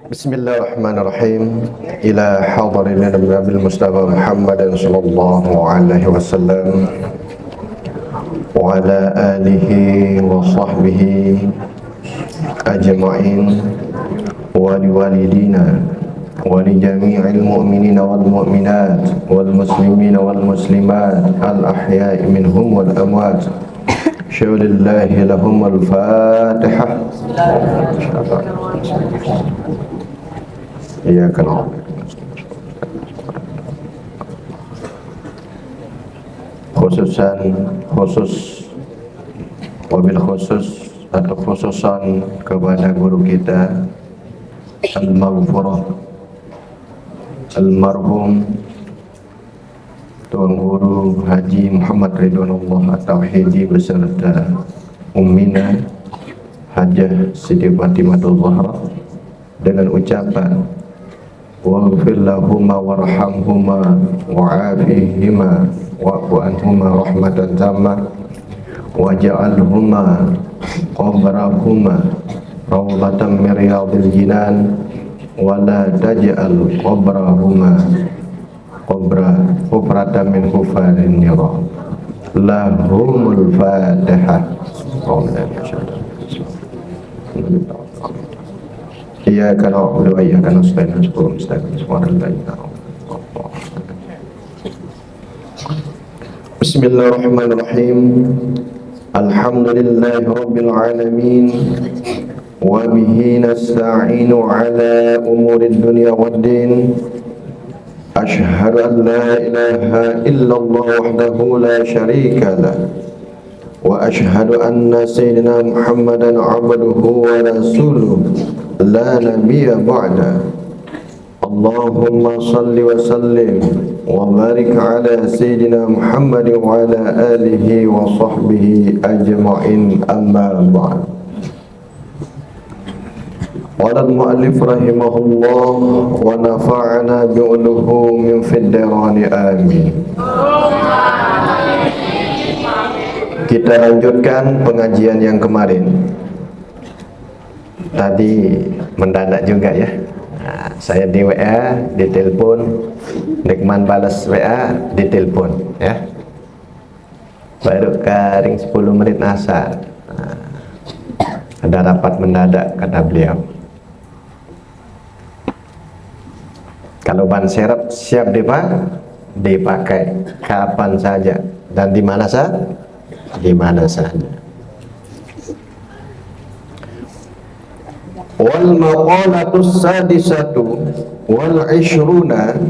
Bismillahirrahmanirrahim. Ila hadirin Nabi Mustafa Muhammad sallallahu alaihi wasallam wa ala alihi wa sahbihi ajma'in wa liwalidina wa li jami'il mu'minina wal mu'minat wal muslimina wal muslimat al ahya'i minhum wal amwat. Syaulillahi lahum al-fatihah. Iya kan. Khusus wabil khusus atau khususan kepada guru kita al-maghfurah al-marhum Tuan Guru Haji Muhammad Ridwanullah At-Tauhidi beserta Ummina Hajah Siti Fatimatul Zahra dengan ucapan waghfir lahuma warhamhuma wa'afihima wa'fu anhuma rahmatan tamma waj'alhuma qabrahuma rawdatan min riyadil jinan wa la taj'al qabrahuma hufratan min hufarin nira. Lahumul Fatihah. Iyyaka na'budu wa iyyaka nasta'in ihdinas siratal mustaqim. Bismillahirrahmanirrahim. Alhamdulillahi rabbil alamin wa bihi nasta'inu ala umurid dunya waddin. Ashhadu an la ilaha illallah wahdahu la syarika lah wa ashhadu anna sayyidina Muhammadan abduhu wa rasuluh la nabiyya ba'da. Allahumma salli wa sallim wa barik ala sayyidina Muhammad wa ala alihi wa sahbihi ajma'in, amma ba'd. Qala al-mu'allif rahimahullah wa nafa'ana bi'uluhu min fid darani amin. Kita lanjutkan pengajian yang kemarin. Tadi mendadak juga ya. Nah, saya di WA, di telepon, Dekman balas WA, di telepon ya. Baru karing 10 menit asar. Nah, ada rapat mendadak kata beliau. Kalau ban serep siap dipakai kapan saja dan di mana saja. Wal maqalatus sadisatu wal ishruna,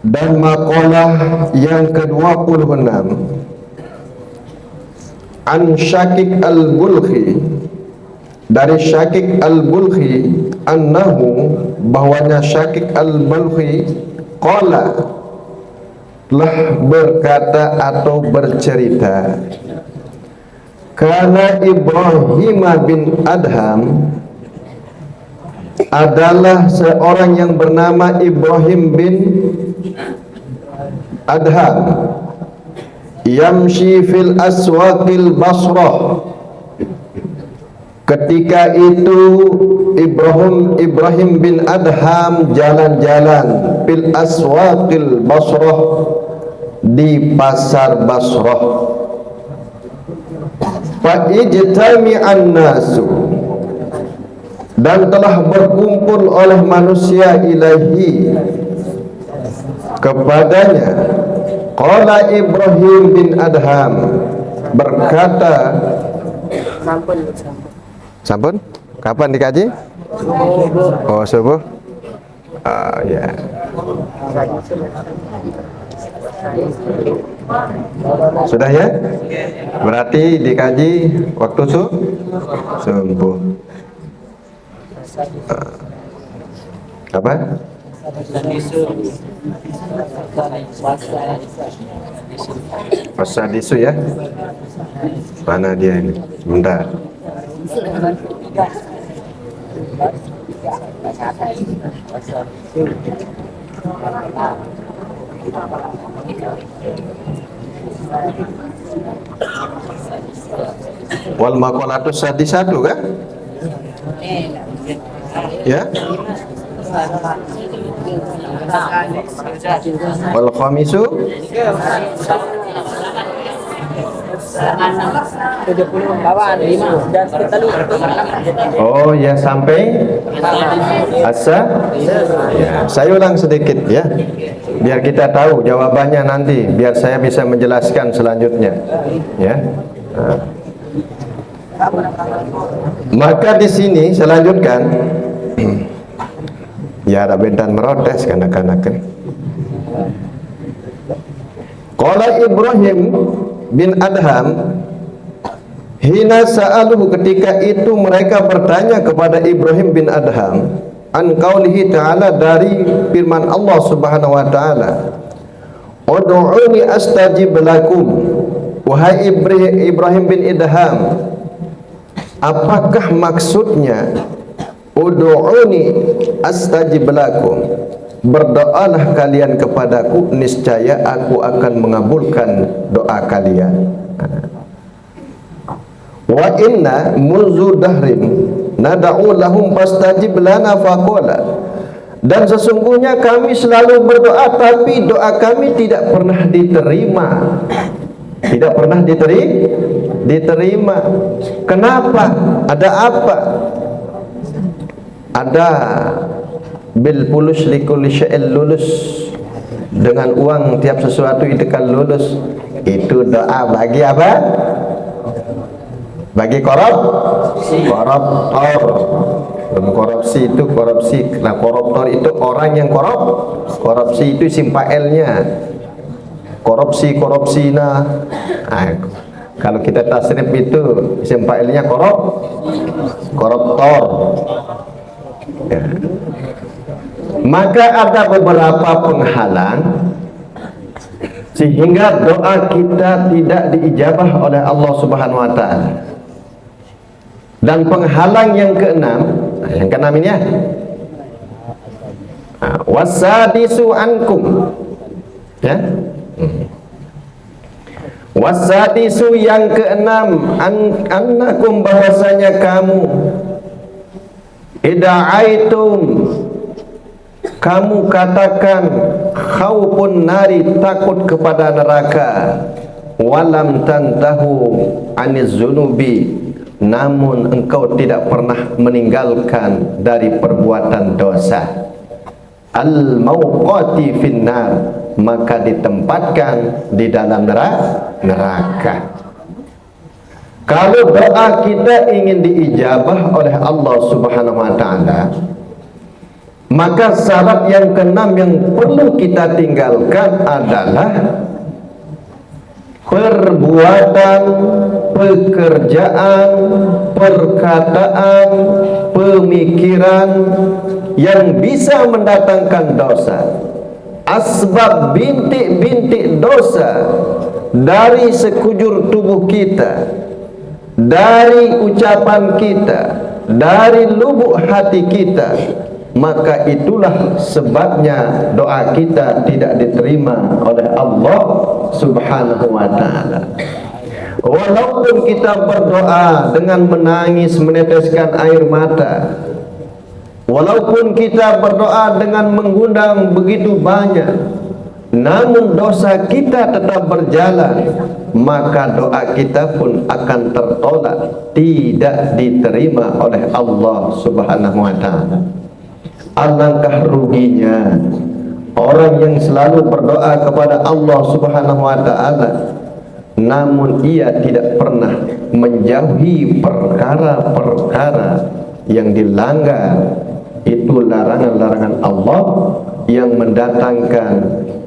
dan maqalah yang ke-26 an Syakik al-Bulkhi, dari Syakik al-Bulkhi, annahu, bahwanya Syakik al-Bulkhi qala, telah berkata atau bercerita, karena Ibrahim bin Adham, adalah seorang yang bernama Ibrahim bin Adham, yamshi fil aswaqil Basrah. Ketika itu Ibrahim bin Adham jalan-jalan fil aswaqil Basrah, di pasar Basrah. Fa ijtami'an nasu, dan telah berkumpul oleh manusia ilahi kepadanya. Qala Ibrahim bin Adham, berkata, sampun? Kapan dikaji? Oh, subuh. Ya. Sudah ya? Berarti dikaji waktu subuh. Apa? Wasadisu ya? Mana dia ini? Sebentar. Wal maqalatus sadisatu kan? Ya. Wal khamisu 70 bawaan 5 dan kita lupa. Oh ya, sampai asa. Ya, saya ulang sedikit ya, biar kita tahu jawabannya nanti, biar saya bisa menjelaskan selanjutnya. Ya. Nah. Maka di sini saya lanjutkan. Ya, ada bentan merotes kanak-kanak. Qala Ibrahim bin Adham hina sa'aluhu, ketika itu mereka bertanya kepada Ibrahim bin Adham an qaulihi ta'ala, dari firman Allah Subhanahu wa ta'ala, ud'uni astajib lakum. Wahai Ibrahim bin Adham, apakah maksudnya ud'uni astajib lakum, berdoalah kalian kepadaku, niscaya aku akan mengabulkan doa kalian. Wa inna munzu dahrin nad'u lahum fastajib lana faqala, dan sesungguhnya kami selalu berdoa tapi doa kami tidak pernah diterima. Tidak pernah diterima. Kenapa? Ada apa? Ada bil pulus likulli syai'il lulus, dengan uang tiap sesuatu itu kan lulus. Itu doa bagi apa? Bagi koruptor. Korupsi itu korupsi. Nah, koruptor itu orang yang korupsi itu simpaelnya. Korupsi nah, kalau kita tasrif itu simpaelnya koruptor. Ya. Maka ada beberapa penghalang sehingga doa kita tidak diijabah oleh Allah Subhanahu wa ta'ala. Dan penghalang yang keenam, ini ya, wasadisu ankum, ya. Wasadisu yang keenam, annakum, bahwasanya kamu, ida'aitum, kamu katakan, khaufun nari, takut kepada neraka, walam tantahu aniz zunubi, namun engkau tidak pernah meninggalkan dari perbuatan dosa, al mauqati finnar, maka ditempatkan di dalam neraka. Kalau doa kita ingin diijabah oleh Allah Subhanahu wa ta'ala, maka syarat yang keenam yang perlu kita tinggalkan adalah perbuatan, pekerjaan, perkataan, pemikiran yang bisa mendatangkan dosa. Asbab bintik-bintik dosa dari sekujur tubuh kita, dari ucapan kita, dari lubuk hati kita, maka itulah sebabnya doa kita tidak diterima oleh Allah Subhanahu wa ta'ala. Walaupun kita berdoa dengan menangis, meneteskan air mata, walaupun kita berdoa dengan mengundang begitu banyak, namun dosa kita tetap berjalan, maka doa kita pun akan tertolak, tidak diterima oleh Allah Subhanahu wa ta'ala. Alangkah ruginya orang yang selalu berdoa kepada Allah Subhanahu wa ta'ala, namun ia tidak pernah menjauhi perkara-perkara yang dilanggar. Itu larangan-larangan Allah yang mendatangkan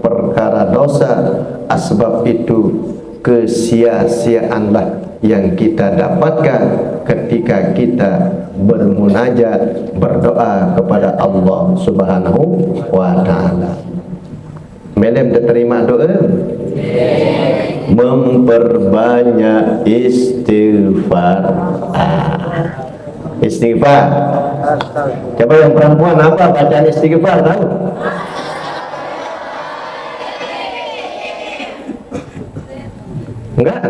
perkara dosa. Asbab itu kesia-siaanlah yang kita dapatkan ketika kita bermunajat, berdoa kepada Allah Subhanahu wa ta'ala. Melem diterima doa, memperbanyak istighfar. Istighfar. Coba yang perempuan apa bacaan istighfar, tahu? Enggak?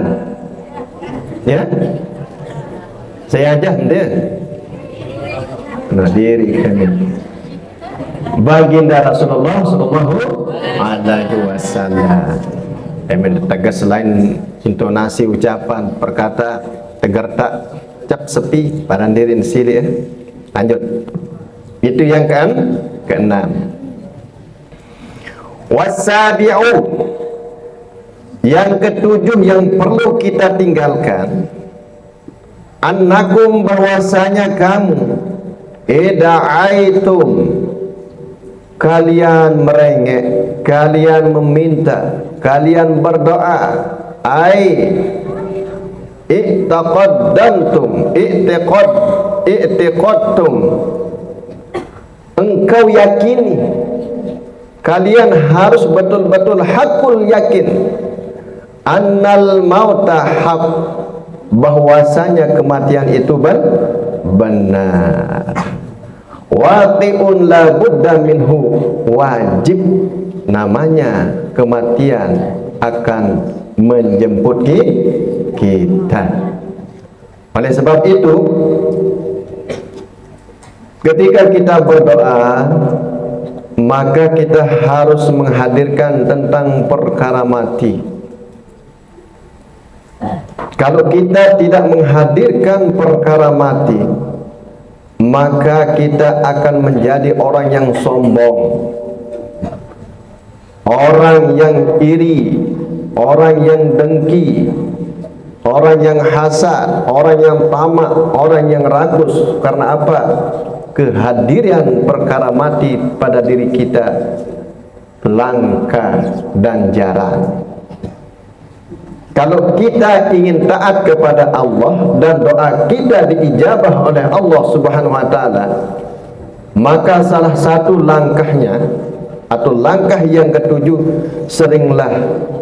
Ya? Saya aja dia. Nah, diri kami. Baginda Rasulullah sallallahu alaihi wasallam. Emen tegas selain intonasi ucapan perkata tegar tak cak sepi parandirin sili Lanjut. Itu yang keenam. Wasabi'u, yang ketujuh yang perlu kita tinggalkan, annakum, bahwasanya kamu, ida'aitum, kalian merengek, kalian meminta, kalian berdoa, i'tiqadtum, engkau yakini, kalian harus betul-betul hakul yakin, annal mauta haq, bahwasanya kematian itu benar. Waqi'un la budda minhu, wajib namanya kematian akan menjemput kita. Oleh sebab itu, ketika kita berdoa, maka kita harus menghadirkan tentang perkara mati. Kalau kita tidak menghadirkan perkara mati, maka kita akan menjadi orang yang sombong, orang yang iri, orang yang dengki, orang yang hasad, orang yang tamak, orang yang rakus. Karena apa? Kehadiran perkara mati pada diri kita langka dan jarang. Kalau kita ingin taat kepada Allah dan doa kita diijabah oleh Allah Subhanahu wa taala, maka salah satu langkahnya atau langkah yang ketujuh, seringlah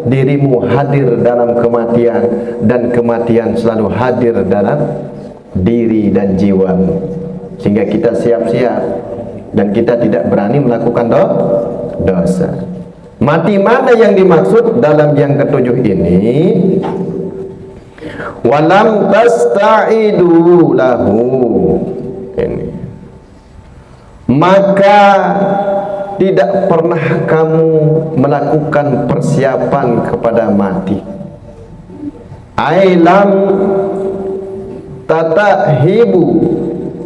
dirimu hadir dalam kematian, dan kematian selalu hadir dalam diri dan jiwamu, sehingga kita siap-siap dan kita tidak berani melakukan dosa. Mati mana yang dimaksud dalam yang ketujuh ini? Walam tasta'idu lahu, ini, maka tidak pernah kamu melakukan persiapan kepada mati. Ailam tatahibu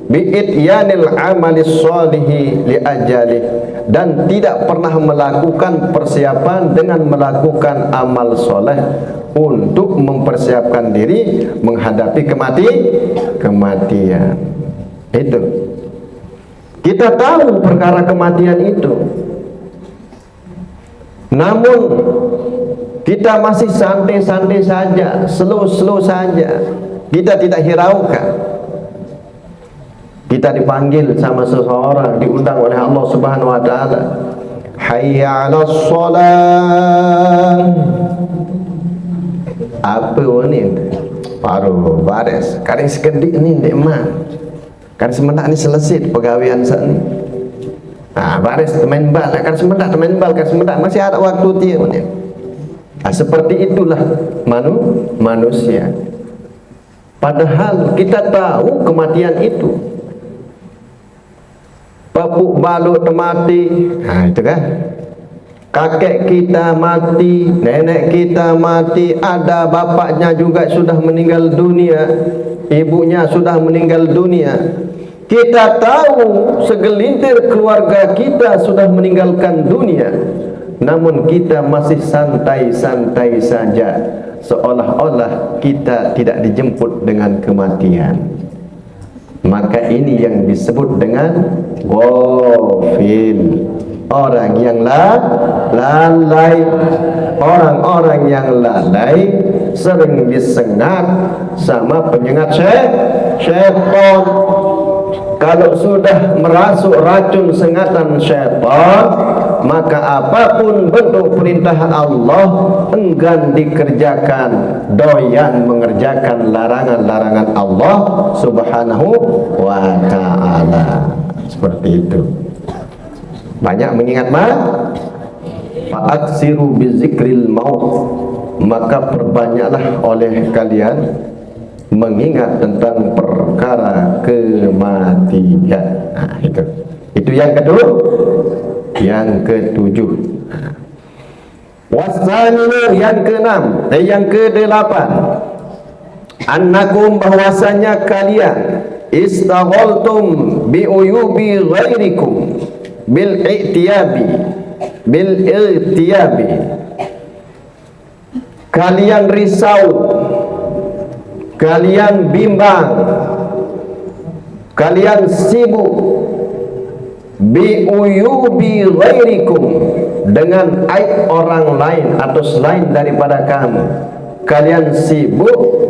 bi'ityanil amalis sholihi li ajali, dan tidak pernah melakukan persiapan dengan melakukan amal soleh untuk mempersiapkan diri menghadapi kematian. Itu kita tahu perkara kematian itu, namun kita masih santai-santai saja, slow saja, kita tidak hiraukan. Kita dipanggil sama seseorang, diundang oleh Allah Subhanahu wa taala, hayya 'alas shalah. Apa ini? Paru bares. Kadang sekedik ni ndek mah. Kan semendak ni selesai pegawaian saat ni. Nah, bares main bal, kan semendak main bal, kan semendak masih ada waktu dia ni. Nah, seperti itulah manusia. Padahal kita tahu kematian itu. Papuk balut mati, nah itu kan. Kakek kita mati, nenek kita mati, ada bapaknya juga sudah meninggal dunia, ibunya sudah meninggal dunia. Kita tahu segelintir keluarga kita sudah meninggalkan dunia, namun kita masih santai-santai saja, seolah-olah kita tidak dijemput dengan kematian. Maka ini yang disebut dengan ghafil, orang yang lalai. Orang-orang yang lalai sering disengat sama penyengat syaitan. Kalau sudah merasuk racun sengatan syaitan, maka apapun bentuk perintah Allah enggan dikerjakan, doyan mengerjakan larangan-larangan Allah Subhanahu wa ta'ala. Seperti itu. Banyak mengingat fa'aksiru bizikril maut, maka perbanyaklah oleh kalian mengingat tentang perkara kematian. Nah, itu yang kedua. Yang ketujuh. Wasaninu yang keenam, yang kedelapan. Annakum bahwasanya kalian istaghaltum bi uyubi ghairikum bil i'tiyabi kalian risau, kalian bimbang, kalian sibuk bi uyubi ghairikum dengan aib orang lain atau selain daripada kamu. Kalian sibuk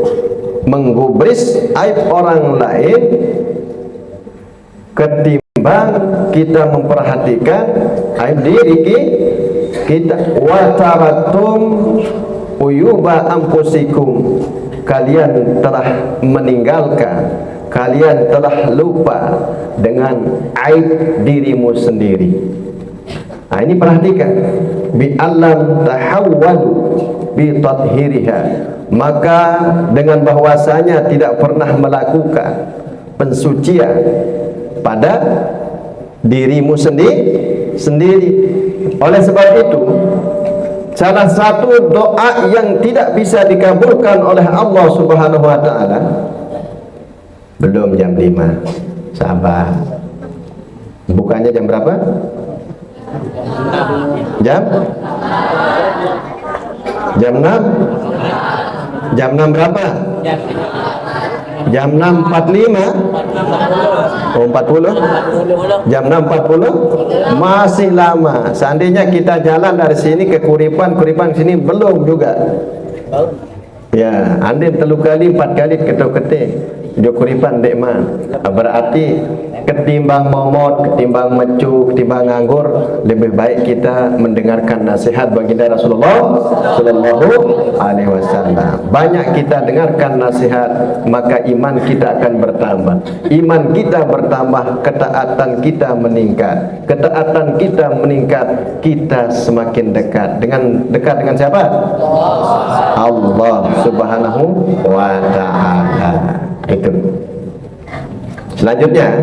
menggubris aib orang lain ketimbang kita memperhatikan aib diri kita. Wa taraktum uyuba anfusikum, kalian telah meninggalkan, kalian telah lupa dengan aib dirimu sendiri. Nah, ini perhatikan. Bi alam tahawwalu bi tathhiriha, maka dengan bahwasanya tidak pernah melakukan pensucian pada dirimu sendiri. Oleh sebab itu, salah satu doa yang tidak bisa dikabulkan oleh Allah Subhanahu wa taala. Belum jam 5. Sabar. Bukannya jam berapa? Jam 6. Jam 6 berapa? Jam 6.45. Oh, 40. Jam 6.40 masih lama. Seandainya kita jalan dari sini ke Kuripan sini belum juga. Ya, andin 3 kali 4 kali ketuk-ketik di Kuripan dekman. Berarti ketimbang momot, ketimbang mecu, ketimbang nganggur, lebih baik kita mendengarkan nasihat baginda Rasulullah Sallallahu Alaihi Wasallam. Banyak kita dengarkan nasihat, maka iman kita akan bertambah. Iman kita bertambah, ketaatan kita meningkat. Ketaatan kita meningkat, kita semakin dekat dengan siapa? Allah Subhanahu wa taala. Itu. Selanjutnya,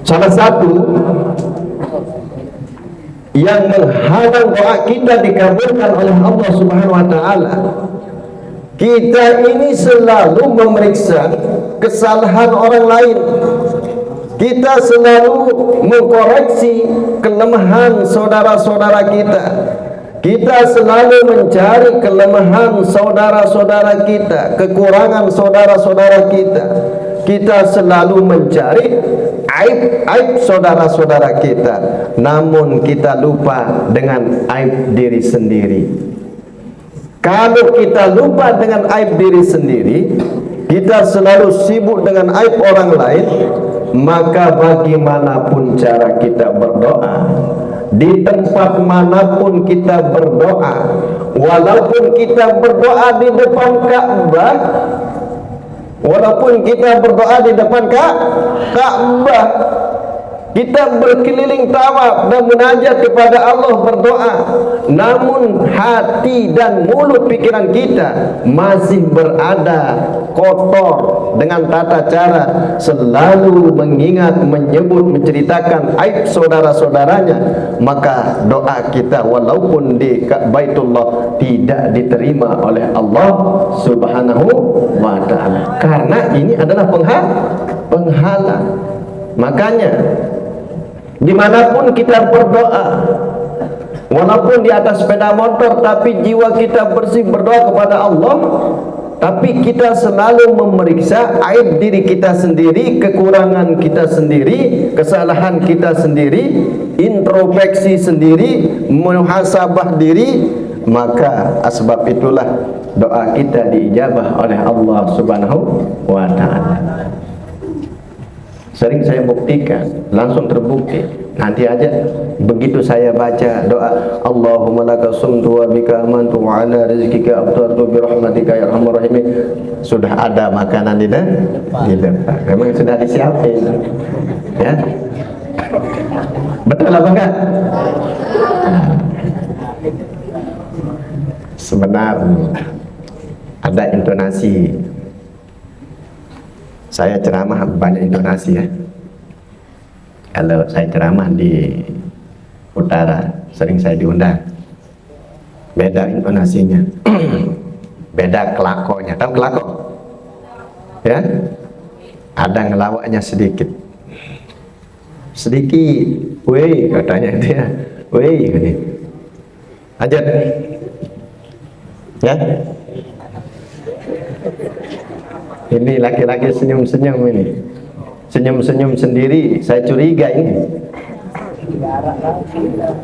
salah satu yang menghalang doa kita dikabulkan oleh Allah Subhanahu wa taala, kita ini selalu memeriksa kesalahan orang lain. Kita selalu mengkoreksi kelemahan saudara-saudara kita. Kita selalu mencari kelemahan saudara-saudara kita, kekurangan saudara-saudara kita. Kita selalu mencari aib saudara-saudara kita, namun kita lupa dengan aib diri sendiri. Kalau kita lupa dengan aib diri sendiri, kita selalu sibuk dengan aib orang lain, maka bagaimanapun cara kita berdoa, di tempat manapun kita berdoa, walaupun kita berdoa di depan Ka'bah, walaupun kita berdoa di depan Ka'bah, kita berkeliling tawaf dan munajat kepada Allah berdoa, namun hati dan mulut pikiran kita masih berada kotor dengan tata cara selalu mengingat, menyebut, menceritakan aib saudara-saudaranya, maka doa kita walaupun di Baitullah tidak diterima oleh Allah Subhanahu wa taala, karena ini adalah penghalang. Makanya dimanapun kita berdoa, walaupun di atas sepeda motor, tapi jiwa kita bersih berdoa kepada Allah, tapi kita selalu memeriksa aib diri kita sendiri, kekurangan kita sendiri, kesalahan kita sendiri, introspeksi sendiri, muhasabah diri, maka asbab itulah doa kita diijabah oleh Allah Subhanahu wa taala. Sering saya buktikan, langsung terbukti. Nanti aja begitu saya baca doa Allahumma laka sumtu wa bika amantu wa ala rizkika abtartu bi rahmatika ya arhamar rahimin, sudah ada makanan di depan. Memang sudah disiapin. Ya. Betul apa enggak? Sebenarnya ada intonasi. Saya ceramah banyak intonasi ya. Kalau saya ceramah di utara, sering saya diundang. Beda intonasinya, beda kelakonnya. Tahu kelakon? Ya, ada ngelawaknya sedikit. Weh katanya dia, weh ini. Lanjut, ya. Ini laki-laki senyum-senyum ini, senyum-senyum sendiri. Saya curiga ini.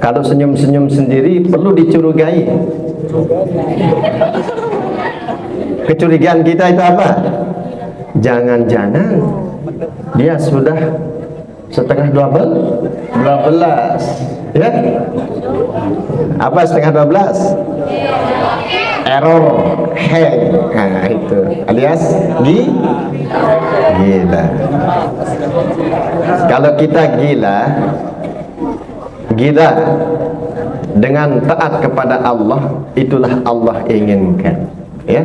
Kalau senyum-senyum sendiri perlu dicurigai. Kecurigaan kita itu apa? Jangan-jangan dia sudah setengah 12, ya? Apa setengah 12? Error, hang. Nah itu alias gila. Kalau kita gila dengan taat kepada Allah, itulah Allah inginkan, ya.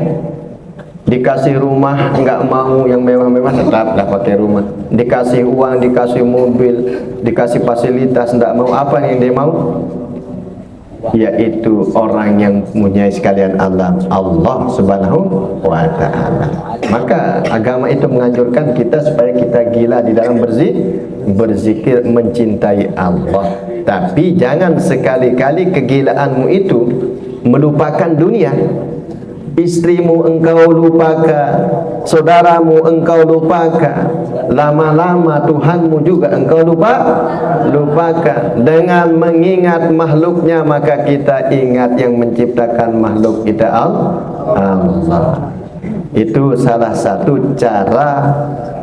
Dikasih rumah nggak mau yang mewah-mewah, tetaplah pakai rumah. Dikasih uang, dikasih mobil, dikasih fasilitas, nggak mau. Apa yang dia mau? Yaitu orang yang punya sekalian Allah Subhanahu wa ta'ala. Maka agama itu menganjurkan kita supaya kita gila di dalam berzikir, mencintai Allah. Tapi jangan sekali-kali kegilaanmu itu melupakan dunia. Istrimu engkau lupakan, saudaramu engkau lupakan, lama-lama Tuhanmu juga engkau lupakan. Dengan mengingat makhluknya, maka kita ingat yang menciptakan makhluk kita, Allah. Itu salah satu cara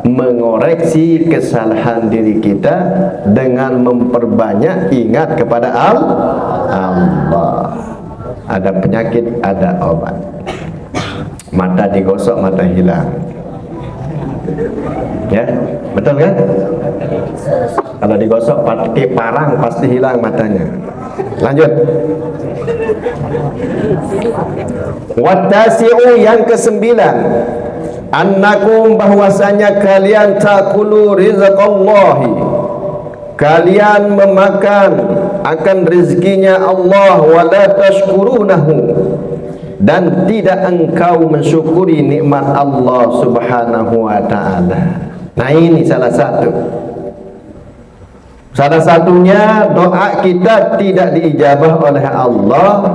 mengoreksi kesalahan diri kita dengan memperbanyak ingat kepada Allah. Ada penyakit, ada obat. Mata digosok, mata hilang. Ya, betul kan? Kalau digosok pakai parang pasti hilang matanya. Lanjut. Wattasi'u, yang kesembilan, annakum, bahwasanya kalian takulu rizqallahi, kalian memakan akan rezekinya Allah, wala tashkurunahu, dan tidak engkau mensyukuri nikmat Allah Subhanahu wa ta'ala. Nah ini salah satunya doa kita tidak diijabah oleh Allah.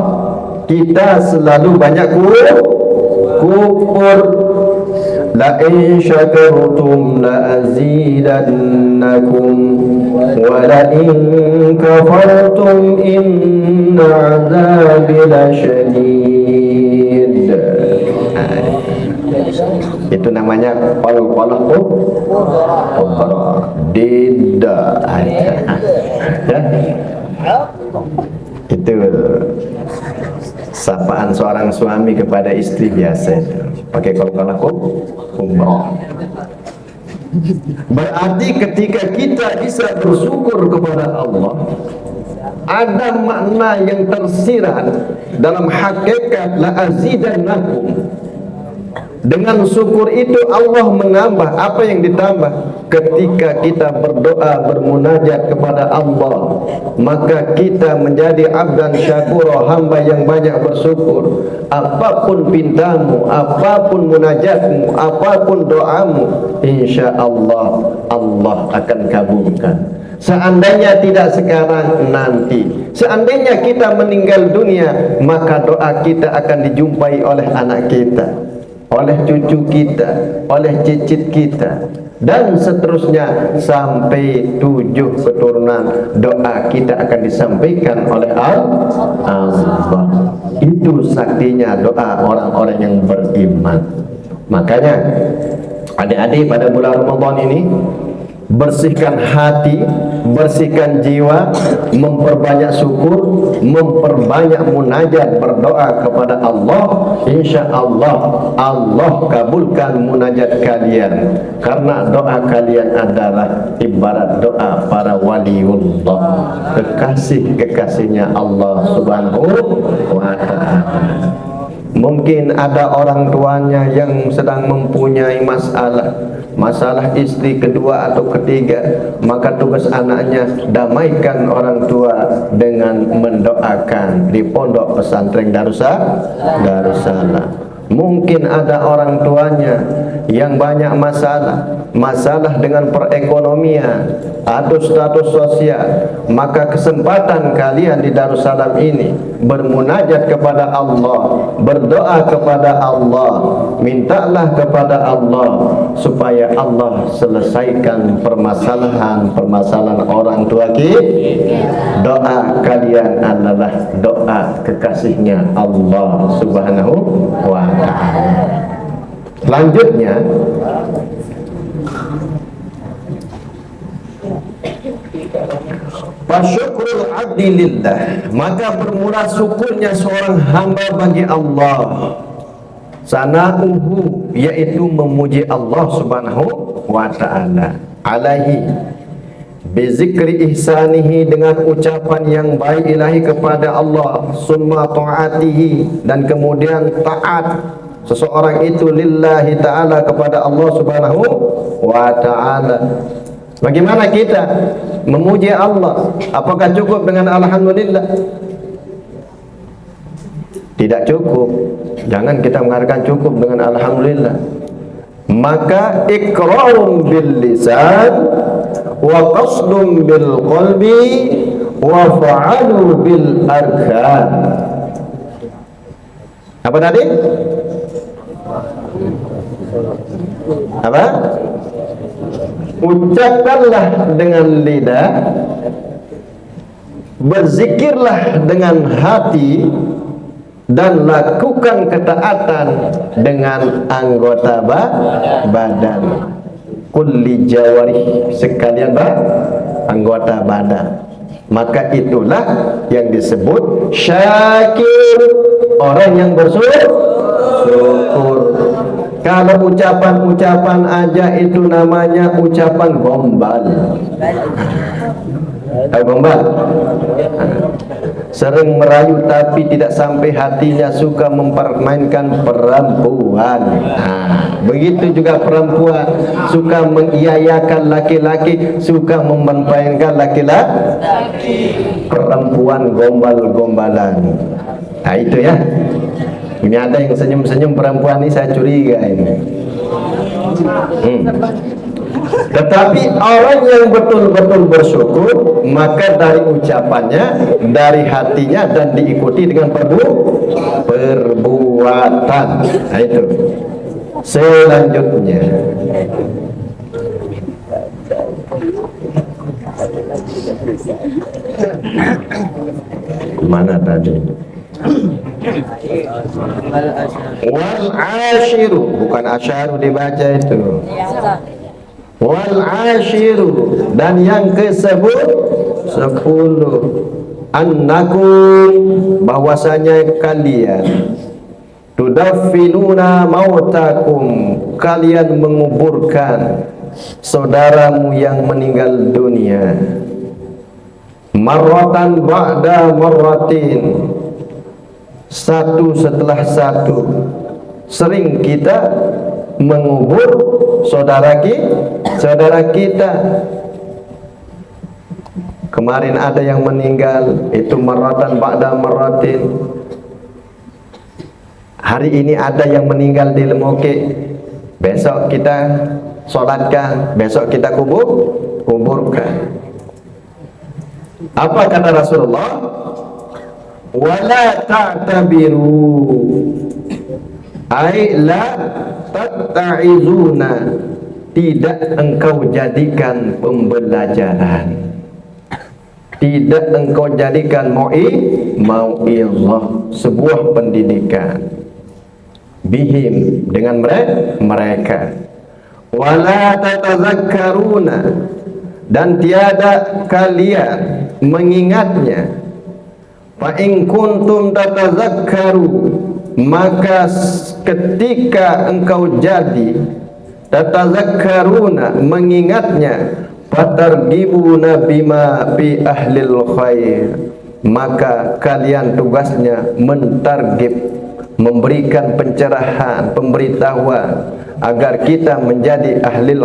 Kita selalu banyak kufur. La in syakartum la azidannakum wa la in kafartum inna azabi lasyadid. Itu namanya qol-qol dida. Ya. Itu sapaan seorang suami kepada istri biasa itu. Pakai qol-qol umrah. Berarti ketika kita bisa bersyukur kepada Allah, ada makna yang tersirat dalam hakikat la azidannakum. Dengan syukur itu Allah menambah. Apa yang ditambah? Ketika kita berdoa, bermunajat kepada Allah, maka kita menjadi abdan syakura, hamba yang banyak bersyukur. Apapun pintamu, apapun munajatmu, apapun doamu, insya Allah Allah akan kabulkan. Seandainya tidak sekarang, nanti. Seandainya kita meninggal dunia, maka doa kita akan dijumpai oleh anak kita, oleh cucu kita, oleh cicit kita, dan seterusnya sampai 7 keturunan. Doa kita akan disampaikan oleh Allah. Itu saktinya doa orang-orang yang beriman. Makanya adik-adik, pada bulan Ramadan ini bersihkan hati, bersihkan jiwa, memperbanyak syukur, memperbanyak munajat, berdoa kepada Allah. Insya Allah Allah kabulkan munajat kalian, karena doa kalian adalah ibarat doa para waliullah, kekasih-kekasihnya Allah Subhanahu wa ta'ala. Mungkin ada orang tuanya yang sedang mempunyai masalah istri kedua atau ketiga, maka tugas anaknya damaikan orang tua dengan mendoakan di pondok pesantren Darussalam. Mungkin ada orang tuanya yang banyak masalah dengan perekonomian atau status sosial, maka kesempatan kalian di Darussalam ini bermunajat kepada Allah, berdoa kepada Allah, mintalah kepada Allah supaya Allah selesaikan permasalahan orang tua kita. Doa kalian adalah doa kekasihnya Allah Subhanahu wa ta'ala. Selanjutnya, fasyukrul abdi lillah, maka bermula syukurnya seorang hamba bagi Allah. Sana'uhu, yaitu memuji Allah Subhanahu wa ta'ala, alaihi bizikri ihsanihi, dengan ucapan yang baik ilahi kepada Allah, summa ta'atihi, dan kemudian taat seseorang itu lillahi ta'ala, kepada Allah Subhanahu wa ta'ala. Bagaimana kita memuji Allah? Apakah cukup dengan alhamdulillah? Tidak cukup. Jangan kita mengatakan cukup dengan alhamdulillah. Maka iqrarun bil lisan wa qasdun bil qalbi wa fa'alu bil arkan. Apa tadi? Apa? Ucapkanlah dengan lidah, berzikirlah dengan hati, dan lakukan ketaatan dengan anggota badan. Kulli jawarih, sekalian anggota badan. Maka itulah yang disebut syakir, orang yang bersyukur. Kalau ucapan-ucapan aja itu namanya ucapan gombal. Gombal, sering merayu tapi tidak sampai hatinya, suka mempermainkan perempuan. Begitu juga perempuan suka mengiyakan laki-laki, suka mempermainkan laki-laki. Perempuan gombal-gombalan. Itu ya. Ini ada yang senyum-senyum perempuan ini, saya curiga ini. Tetapi orang yang betul-betul bersyukur, maka dari ucapannya, dari hatinya, dan diikuti dengan perbuatan. Nah itu. Selanjutnya, mana tadi? Wal ashiru, bukan asharu dibaca itu. Wal ashiru, dan yang ke-10, annakum, bahwasanya kalian, tudaffinuna mautakum, kalian menguburkan saudaramu yang meninggal dunia, marratan ba'da marratin, satu setelah satu. Sering kita mengubur saudara kita. Kemarin ada yang meninggal, itu marratan ba'da marratin. Hari ini ada yang meninggal di Lemoke, besok kita sholatkan, besok kita kuburkan. Apa kata Rasulullah? Wala ta'tabiru, ay la tatta'izuna, tidak engkau jadikan pembelajaran, tidak engkau jadikan mau'izah, sebuah pendidikan, bihim, dengan mereka. Wala tatazakkaruna, dan tiada kalian mengingatnya. Fa in kuntum tatazakkaru, maka ketika engkau jadi tatazakkaruna, mengingatnya, fatargibuna bima fi ahlil khair, maka kalian tugasnya mentargib, memberikan pencerahan, pemberitahuan agar kita menjadi ahli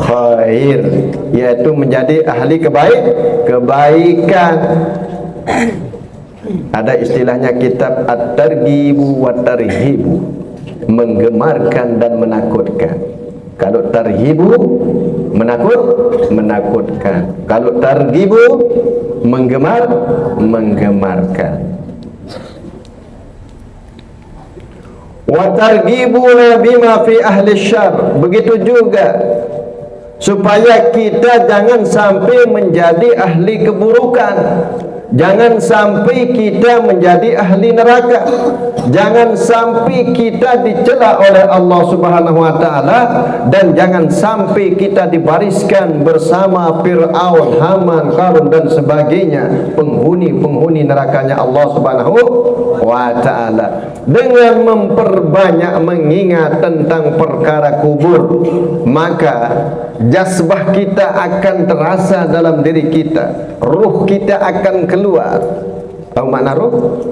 khair, yaitu menjadi ahli kebaikan. Ada istilahnya kitab At-Targhibu wa Tarhibu, menggemarkan dan menakutkan. Kalau tarhibu menakutkan, kalau targhibu menggemarkan. Wa targhibuna bima fi ahli syarr, begitu juga supaya kita jangan sampai menjadi ahli keburukan, jangan sampai kita menjadi ahli neraka, jangan sampai kita dicela oleh Allah Subhanahu wa taala, dan jangan sampai kita dibariskan bersama Fir'aun, Haman, Qarun dan sebagainya, penghuni nerakanya Allah Subhanahu wa taala. Dengan memperbanyak mengingat tentang perkara kubur, maka jazbah kita akan terasa dalam diri kita, ruh kita akan keluar. Tahu makna ruh?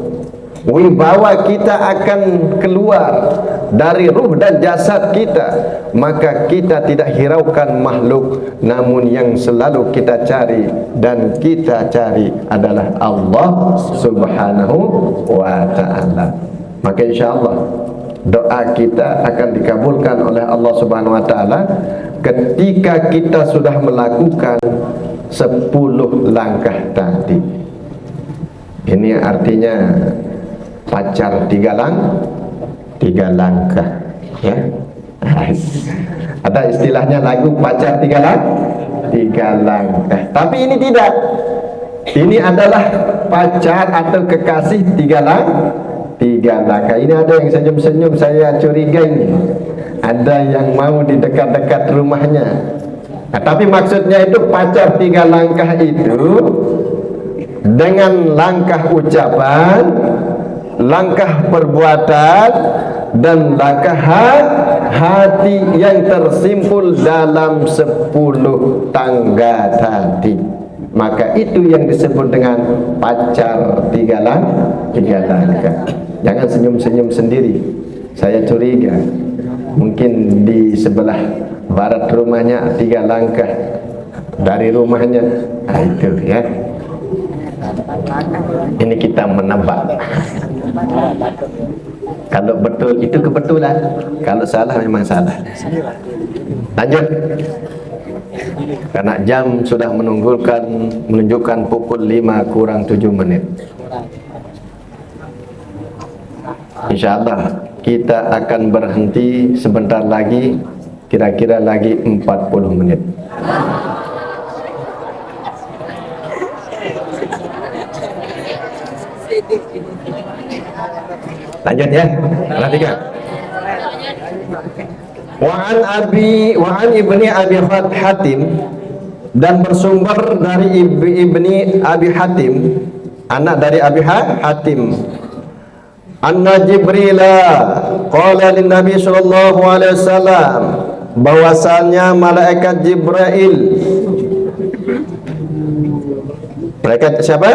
Wibawa kita akan keluar dari ruh dan jasad kita. Maka kita tidak hiraukan makhluk, namun yang selalu kita cari dan kita cari adalah Allah Subhanahu wa ta'ala. Maka insyaAllah doa kita akan dikabulkan oleh Allah Subhanahu wa ta'ala ketika kita sudah melakukan 10 langkah tadi. Ini artinya pacar 3 langkah, ya. Ada istilahnya lagu pacar 3 langkah. Tapi ini tidak. Ini adalah pacar atau kekasih 3 langkah. Ini ada yang senyum-senyum, saya curiga ini. Ada yang mau di dekat-dekat rumahnya. Nah, tapi maksudnya itu pacar 3 langkah itu dengan langkah ucapan, langkah perbuatan, dan langkah hati yang tersimpul dalam 10 tangga tadi. Maka itu yang disebut dengan pacar 3 langkah. Jangan senyum-senyum sendiri. Saya curiga mungkin di sebelah barat rumahnya 3 langkah dari rumahnya. Nah, itu ya. Ini kita menebak. Kalau betul itu kebetulan, kalau salah memang salah. Lanjut. Karena jam sudah menunjukkan pukul 5 kurang 7 menit. InsyaAllah kita akan berhenti sebentar lagi, kira-kira lagi 40 menit. Lanjut ya, perhatikan. Wa'an ibni Abi Hatim, dan bersumber dari ibni Abi Hatim, anak dari Abi Hatim, anna Jibrila qala lin Nabi sallallahu alaihi wasallam, bahwasanya malaikat Jibril, malaikat siapa?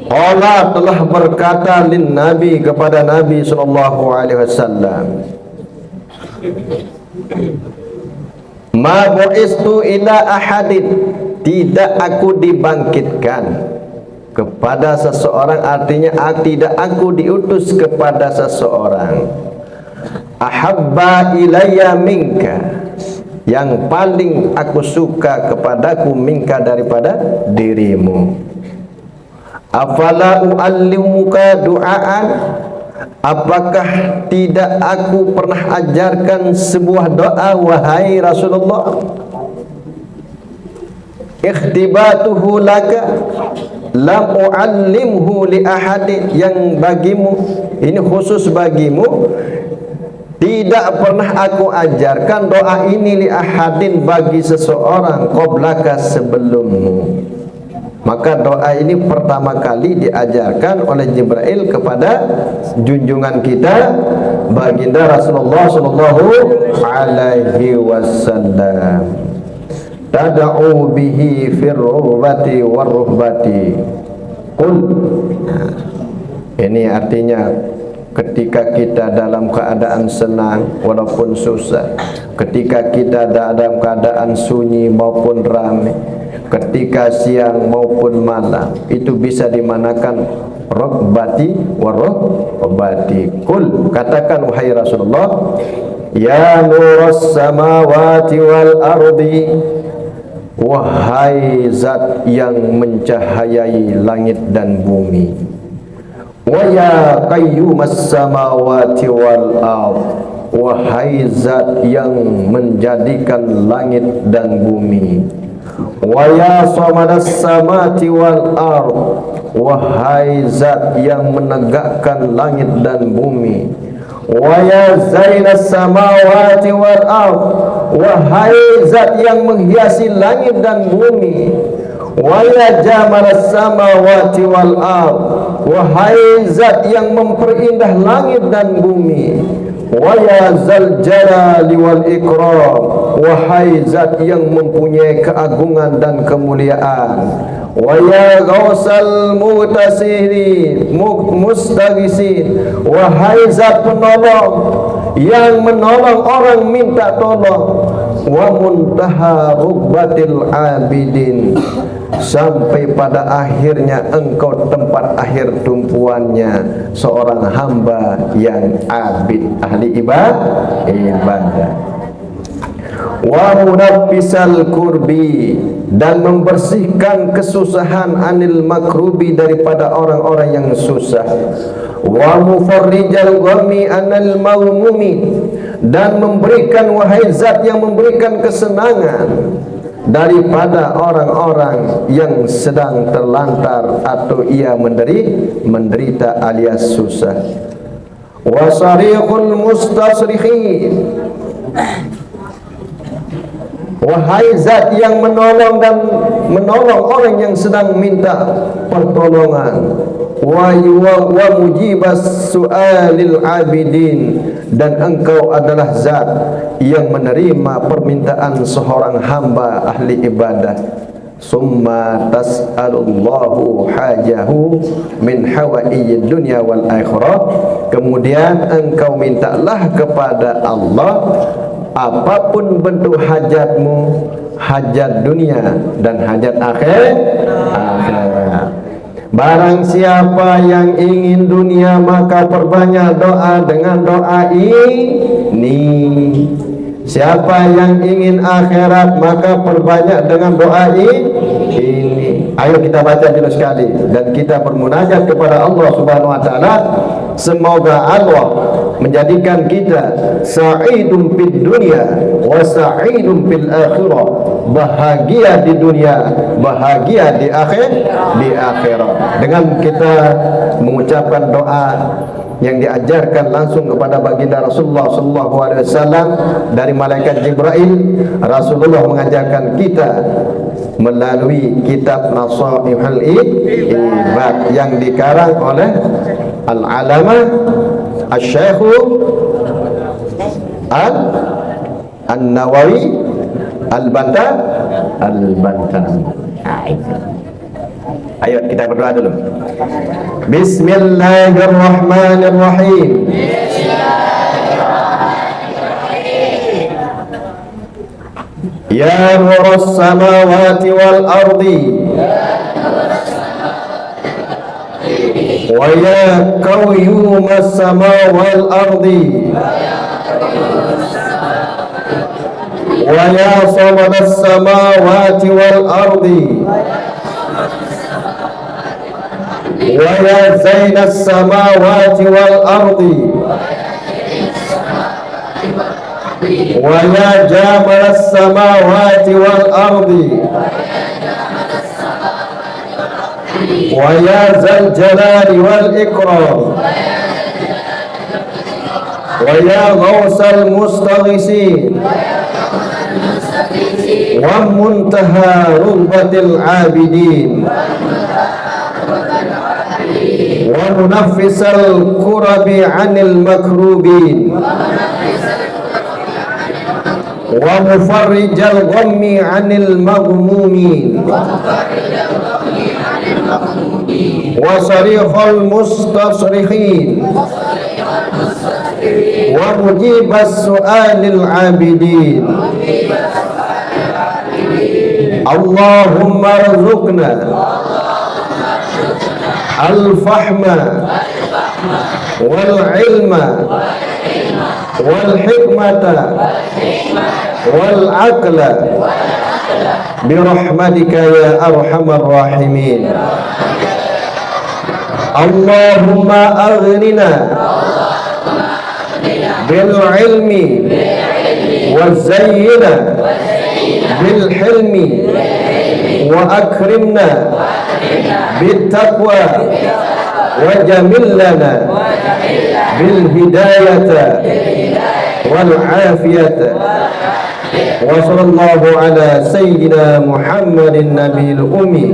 Allah telah berkata lin Nabi, kepada Nabi sallallahu alaihi wasallam, ma bu'istu ila ahadin, tidak aku dibangkitkan kepada seseorang, artinya tidak aku diutus kepada seseorang, ahabba ilayya minka, yang paling aku suka kepadaku, minka, daripada dirimu. Afala u'allimuka du'aan, apakah tidak aku pernah ajarkan sebuah doa, wahai Rasulullah? Ikhtibatuhu laka lam u'allimhu li ahadin, yang bagimu, ini khusus bagimu, tidak pernah aku ajarkan doa ini li ahadin, bagi seseorang, qablaka, sebelummu. Maka doa ini pertama kali diajarkan oleh Jibril kepada junjungan kita baginda Rasulullah sallallahu alaihi wasallam. Tad'u bihi fir ruhbati war ruhbati. Qul, Ini artinya ketika kita dalam keadaan senang walaupun susah, ketika kita dalam keadaan sunyi maupun ramai, ketika siang maupun malam, itu bisa dimanakan rabbati wa rabbati. Kul, katakan wahai Rasulullah, ya nurus samawati wal ardi, wahai zat yang mencahayai langit dan bumi. Wa ya qayyumas samawati wal ard, wahai zat yang menjadikan langit dan bumi. Wa ya samadas samati wal ard, wahai zat yang menegakkan langit dan bumi. Wa ya zainas samawati wal ard, wahai zat yang menghiasi langit dan bumi. Wa ya jamalas samawati wal ard, wahai zat yang memperindah langit dan bumi. Wa ya zal jalali wal ikram, wahai zat yang mempunyai keagungan dan kemuliaan. Wa ya ghausal muhtasirin mustaghisin, wahai zat penolong yang menolong orang minta tolong. Wa muntaha rubbatil abidin, sampai pada akhirnya engkau tempat akhir tumpuannya seorang hamba yang abid, ahli ibadah. Wa munaffisal kurbi, dan membersihkan kesusahan anil makrubi, daripada orang-orang yang susah. Wa mufarrijal ghammi anil maghmumi, dan memberikan, wahai zat yang memberikan kesenangan daripada orang-orang yang sedang terlantar atau ia menderita alias susah. Wa sariqul mustasrikhin, wahai zat yang menolong dan menolong orang yang sedang minta pertolongan. Wa mujibas su'alil abidin, dan engkau adalah zat yang menerima permintaan seorang hamba ahli ibadah. Summa tas'alullahu hajahu min hawaiyid dunya wal akhirah, kemudian engkau mintalah kepada Allah apapun bentuk hajatmu, hajat dunia dan hajat akhirat. Barang siapa yang ingin dunia, maka perbanyak doa dengan doa ini. Siapa yang ingin akhirat, maka perbanyak dengan doa ini. Ayo kita baca dulu sekali dan kita bermunajat kepada Allah Subhanahu wa taala. Semoga Allah menjadikan kita sa'idun fid dunya wa sa'idun fil akhirah, bahagia di dunia, bahagia di akhirat. Dengan kita mengucapkan doa yang diajarkan langsung kepada baginda Rasulullah sallallahu alaihi wasallam dari malaikat Jibril, Rasulullah mengajarkan kita melalui kitab Nasaihul Ibad yang dikarang oleh Al-Alama Asy-Syaikh An-Nawawi Al-Bantan. Ayo kita berdoa dulu. Bismillahirrahmanirrahim. Ya nurus samawati wal ardi, wa ya qayyumas sama wal ardi, wa ya samadas samawati wal ardi, wa ya zainas samawati wal ardi, wa ya jamalas samawati wal ardi, wa ya zal jalali wal ikram, wa ya ghausal mustaghisin, wa muntaha rubbatil abidin, wa munaffisal kurabi anil makrubin, wa mufarrijal ghammi anil maghmumin, وصريخ المستصرخين ومجيب السؤال العابدين اللهم ارزقنا الفهم والعلم والحكمة والعقل برحمتك يا أرحم الراحمين اللهم أغننا بالعلم وزينا بالحلم وأكرمنا بالتقوى وجملنا بالهداية والعافية وصلى الله على سيدنا محمد النبي الأمي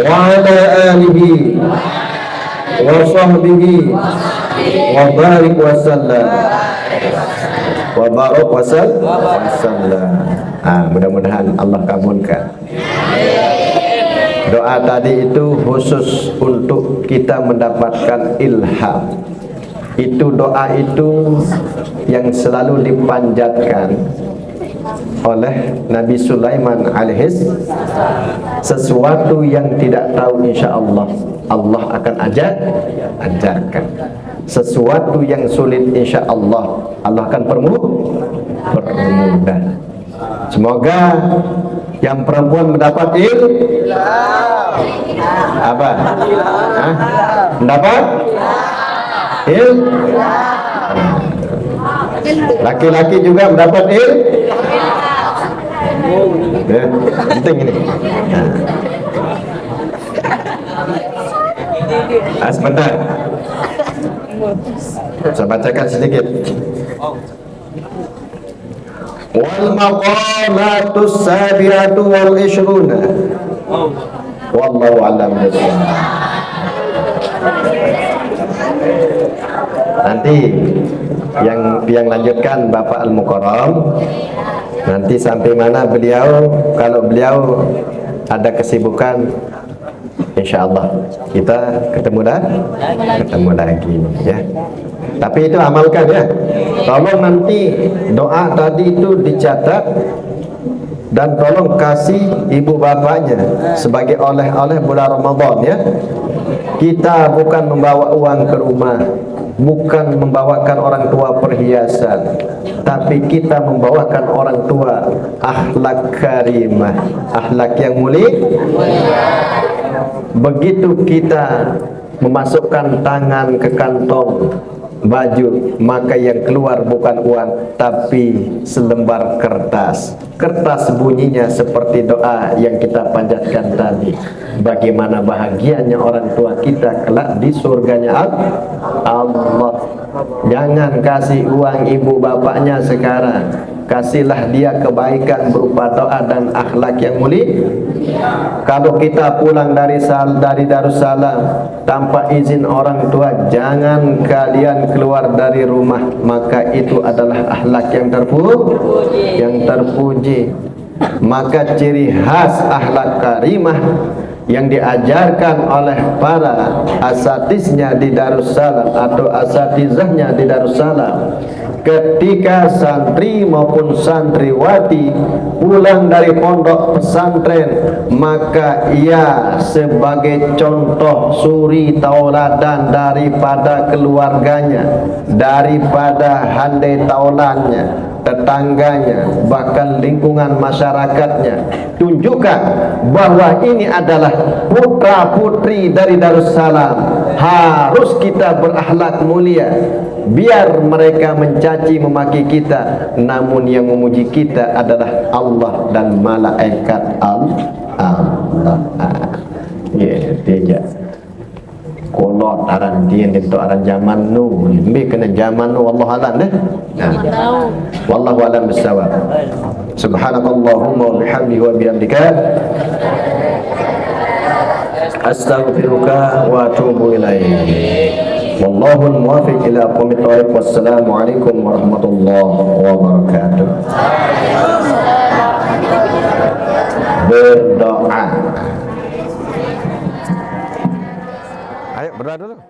وعلى آله وصحبه وبارك وسلم wabarak wasallam. Mudah-mudahan Allah kabulkan. Doa tadi itu khusus untuk kita mendapatkan ilham. Itu doa itu yang selalu dipanjatkan oleh Nabi Sulaiman alaihis. Sesuatu yang tidak tahu insya-Allah Allah akan ajarkan. Sesuatu yang sulit insya-Allah Allah akan permudah. Semoga yang perempuan mendapat apa? Mendapat laki-laki juga mendapat penting ini. Sebentar, saya bacakan sedikit. Wal maqamatus sabiatu wal ishruna. Wallahu a'lam bishawab. Nanti yang lanjutkan Bapak Al-Mukarram. Nanti sampai mana beliau, kalau beliau ada kesibukan, insyaallah kita ketemu lagi ya. Tapi itu amalkan ya. Tolong nanti doa tadi itu dicatat dan tolong kasih ibu bapaknya sebagai oleh-oleh bulan Ramadan ya. Kita bukan membawa uang ke rumah, bukan membawakan orang tua perhiasan, tapi kita membawakan orang tua akhlak karimah, akhlak yang mulia. Begitu kita memasukkan tangan ke kantong baju, maka yang keluar bukan uang tapi selembar kertas. Kertas bunyinya seperti doa yang kita panjatkan tadi. Bagaimana bahagianya orang tua kita kelak di surganya Allah. Jangan kasih uang ibu bapaknya sekarang, kasihlah dia kebaikan berupa doa dan akhlak yang mulia. Kalau kita pulang dari Darussalam tanpa izin orang tua, jangan kalian keluar dari rumah, maka itu adalah akhlak yang terpuji. Maka ciri khas akhlak karimah yang diajarkan oleh para asatiznya di Darussalam atau asatizahnya di Darussalam, ketika santri maupun santriwati pulang dari pondok pesantren, maka ia sebagai contoh suri tauladan daripada keluarganya, daripada handai taulannya, tetangganya, bahkan lingkungan masyarakatnya. Tunjukkan bahwa ini adalah putra putri dari Darussalam. Harus kita berakhlak mulia. Biar mereka mencaci memaki kita, namun yang memuji kita adalah Allah dan malaikat Allah. Ya, dia kolot aran dia itu aran zaman nu, lebih kena zaman nu. Wallahu alam deh. Wallahu alam bissawab. Subhanakallahumma wa bihamdihi wa bihamdika astaghfiruka wa atubu ilaik. Wallahul muwaffiq ila aqwamit thoriq. Wassalamu alaikum warahmatullahi wabarakatuh. Berdoa. Berada dulu.